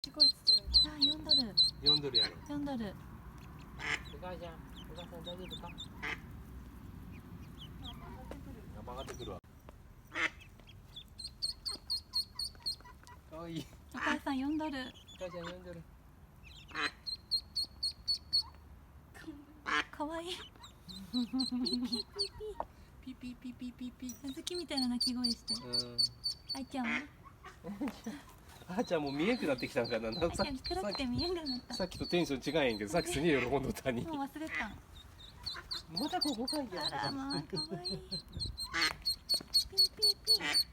すごいつってる。あ、読んどる。読んどるやろ。読んどる。お母ちゃん、お母さん大丈夫か？曲がってくるわ。かわいい。お母さん読んどる。お母ちゃん読んどる。かわいい。ピーピーピーピー。ピピピピピピ。あずきみたいな鳴き声して。あいちゃんは？あーちゃんも見えんくなってきたんかな。あいちゃん暗くて見えんがなった。さっきとテンション違うんやけど、さっきすげえ喜んどったに。もう忘れたん。またここかいや。あらまあ、かわいい。ピーピーピー。